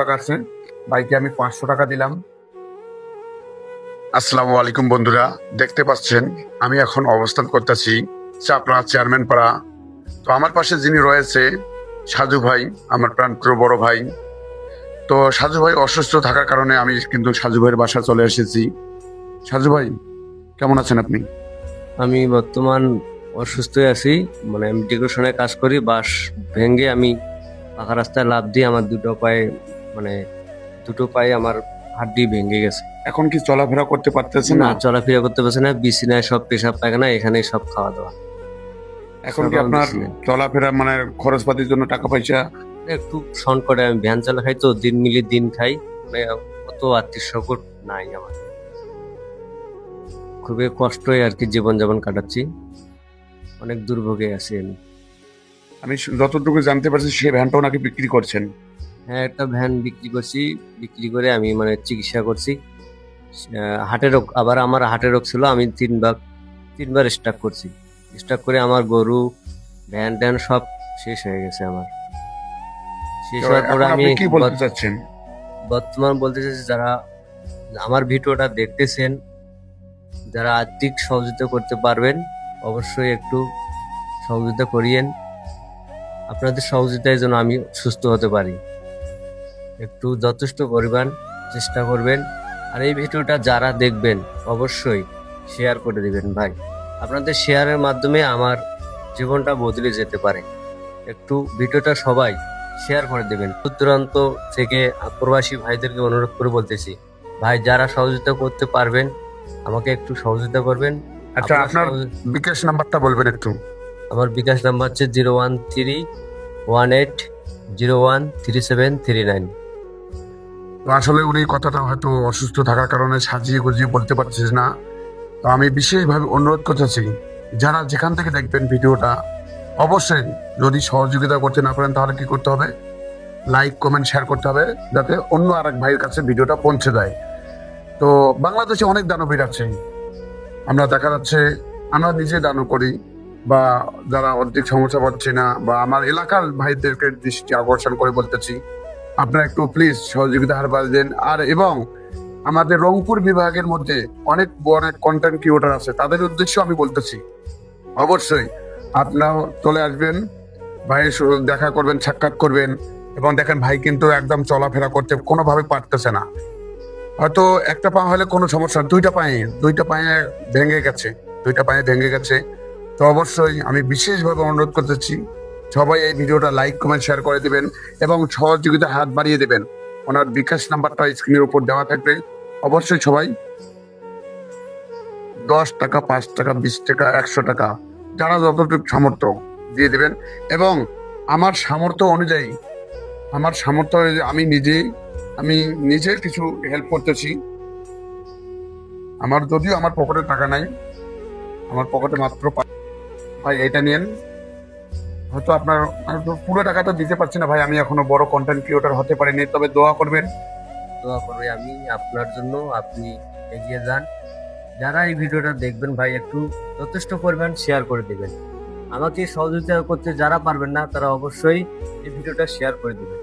টাকা আছে, ভাইকে আমি 500 টাকা দিলাম। আসসালামু আলাইকুম বন্ধুরা, দেখতে পাচ্ছেন আমি এখন অবস্থান করতেছি চাপড়া চেয়ারম্যান পাড়া। তো আমার পাশে যিনি রয়েছে সাজু ভাই, আমার প্রাণপ্রিয় বড় ভাই। তো সাজু ভাই অসুস্থ থাকার কারণে আমি কিন্তু সাজু ভাইয়ের বাসা চলে এসেছি। সাজু ভাই, কেমন আছেন আপনি? আমি বর্তমান অসুস্থই আছি। মানে আমি ডেকোরেশনের কাজ করি, বাঁশ ভেঙে আমি পাকা রাস্তায় লাফ দিয়ে আমার দুটো পায়ে আমার হাড্ডি ভেঙে গেছে। এখন কি চলাফেরা করতে পারতেছেন না, না? চলাফেরা করতে পারছি না, বিছানায় সব পেশাব পায়খানা, এখানেই সব খাওয়া দাওয়া। এখন সব কি আমার আপনার বিছানায়। চলাফেরা মানে খরচপাতির জন্য টাকা পয়সা? একটু সংকটে, আমি ভ্যান চালা খাই তো, দিন মিলিয়ে দিন খাই। মানে অত আর্থিক সংকট নাই আমার, খুবই কষ্টই আর কি জীবনযাপন কাটাচ্ছি, অনেক দুর্ভোগে আছি আমি। আমি যতটুকু জানতে পারছি সেই ভ্যানটাও নাকি বিক্রি করছেন। হ্যাঁ, একটা ভ্যান বিক্রি করছি, বিক্রি করে আমি মানে চিকিৎসা করছি। হার্টের রোগ, আবার আমার হার্টের রোগ ছিল, আমি তিনবার স্ট্রোক করছি। স্ট্রোক করে আমার গরু, ভ্যান ট্যান সব শেষ হয়ে গেছে আমার। শেষ তো হওয়ার পরে এখন আমি আপনি কি বলতে চাচ্ছেন? বর্তমান বলতে চাইছি, যারা আমার ভিডিওটা দেখতেছেন, যারা আর্থিক সহযোগিতা করতে পারবেন, অবশ্যই একটু সহযোগিতা করিয়েন। আপনাদের সহযোগিতায় যেন আমি সুস্থ হতে পারি, একটু যথেষ্ট পরিমাণ চেষ্টা করবেন। আর এই ভিডিওটা যারা দেখবেন অবশ্যই শেয়ার করে দিবেন ভাই। আপনাদের শেয়ারের মাধ্যমে আমার জীবনটা বদলে যেতে পারে। একটু ভিডিওটা সবাই শেয়ার করে দেবেন। দূর দূরান্ত থেকে প্রবাসী ভাইদেরকে অনুরোধ করে বলতেছি, ভাই যারা সহযোগিতা করতে পারবেন আমাকে একটু সহযোগিতা করবেন। আচ্ছা, আপনার আপনার বিকাশ নাম্বারটা বলবেন একটু। আমার বিকাশ নাম্বার হচ্ছে 01318013739। তো আসলে উনি কথাটা হয়তো অসুস্থ থাকার কারণে সাজিয়ে গুজিয়ে বলতে পারছিস না। তো আমি বিশেষভাবে অনুরোধ করতেছি, যারা যেখান থেকে দেখবেন ভিডিওটা, অবশ্যই যদি সহযোগিতা করতে না পারেন তাহলে কি করতে হবে? লাইক কমেন্ট শেয়ার করতে হবে, যাতে অন্য আরেক ভাইয়ের কাছে ভিডিওটা পৌঁছে যায়। তো বাংলাদেশে অনেক দানবীর আছে, আমরা দেখা যাচ্ছে আমরা নিজে দান করি, বা যারা অর্ধেক সমস্যা পাচ্ছে না, বা আমার এলাকার ভাইদেরকে দৃষ্টি আকর্ষণ করে বলতেছি, আপনারা একটু প্লিজ সহযোগিতা হার বাড়িয়ে দেন। আর এবং আমাদের রংপুর বিভাগের মধ্যে অনেক অনেক কন্টেন্ট ক্রিয়েটর আছে, তাদের উদ্দেশ্যে আমি বলতেছি, অবশ্যই আপনারাও চলে আসবেন, ভাইয়ের দেখা করবেন, সাক্ষাৎ করবেন। এবং দেখেন ভাই কিন্তু একদম চলাফেরা করতে কোনোভাবে পারতেছে না। হয়তো একটা পা হলে কোনো সমস্যা না, দুইটা পায়ে ভেঙে গেছে, দুইটা পায়ে ভেঙে গেছে। তো অবশ্যই আমি বিশেষভাবে অনুরোধ করতেছি, সবাই এই ভিডিওটা লাইক কমেন্ট শেয়ার করে দিবেন এবং সহযোগিতা হাত বাড়িয়ে দেবেন। ওনার বিকাশ নাম্বারটা স্ক্রিনের উপর দেওয়া থাকবে, অবশ্যই সবাই 10 টাকা, 5 টাকা, 20 টাকা, 100 টাকা, যারা যতটুকু সামর্থ্য দিয়ে দেবেন। এবং আমার সামর্থ্য অনুযায়ী, আমি নিজে কিছু হেল্প করতেছি। যদিও আমার পকেটে টাকা নাই, আমার পকেটে মাত্র ভাই এটা নিয়েন। হয়তো আমি তো পুরো টাকাটা দিতে পারছি না ভাই, আমি এখনো বড় কন্টেন্ট ক্রিয়েটর হতে পারিনি, তবে দোয়া করবেন। দোয়া করবে আমি আপনার জন্য, আপনি এগিয়ে যান। যারা এই ভিডিওটা দেখবেন ভাই একটু যথেষ্ট পরিমাণ শেয়ার করে দিবেন। আমাকে সহযোগিতা করতে যারা পারবেন না তারা অবশ্যই এই ভিডিওটা শেয়ার করে দিবেন।